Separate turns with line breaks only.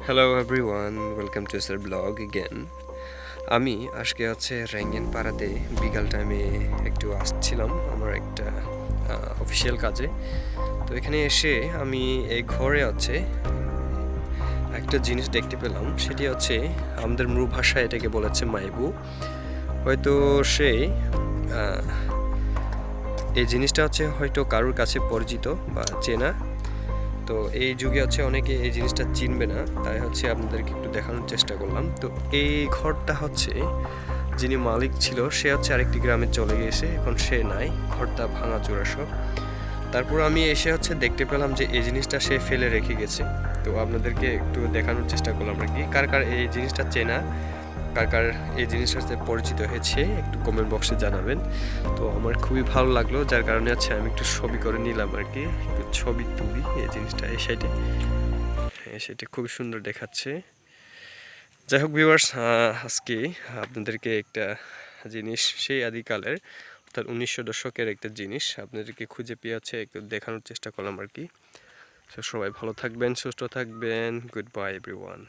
Hello everyone, welcome to sir blog again. আমি আজকে হচ্ছে র্যাঙ্গেন পাড়াতে বিকাল টাইমে একটু আসছিলাম আমার একটা অফিসিয়াল কাজে। তো এখানে এসে আমি এই ঘরে হচ্ছে একটা জিনিস দেখতে পেলাম, সেটি হচ্ছে আমাদের মৃ ভাষায় এটাকে বলেছে মাইবু। হয়তো সে এই জিনিসটা হচ্ছে হয়তো কারোর কাছে পরিচিত বা চেনা। তো এই যুগে হচ্ছে অনেকে এই জিনিসটা চিনবে না, তাই হচ্ছে আপনাদেরকে একটু দেখানোর চেষ্টা করলাম। তো এই ঘরটা হচ্ছে যিনি মালিক ছিল সে হচ্ছে আরেকটি গ্রামে চলে গিয়েছে, এখন সে নাই, ঘরটা ভাঙাচোরা সব। তারপর আমি এসে হচ্ছে দেখতে পেলাম যে এই জিনিসটা সে ফেলে রেখে গেছে। তো আপনাদেরকে একটু দেখানোর চেষ্টা করলাম আর কি। কার কার এই জিনিসটা চেনা, কার কার এই জিনিসটার সাথে পরিচিত হয়েছে একটু কমেন্ট বক্সে জানাবেন। তো আমার খুবই ভালো লাগলো, যার কারণে হচ্ছে আমি একটু ছবি করে নিলাম আর কি, একটু ছবি তুলি। এই জিনিসটা এই সাইডে খুবই সুন্দর দেখাচ্ছে। যাই হোক ভিউয়ার্স, আজকে আপনাদেরকে একটা জিনিস সেই আদিকালের অর্থাৎ 1900 দশকের একটা জিনিস আপনাদেরকে খুঁজে পেয়ে হচ্ছে একটু দেখানোর চেষ্টা করলাম আর কি। তো সবাই ভালো থাকবেন, সুস্থ থাকবেন। Good bye everyone.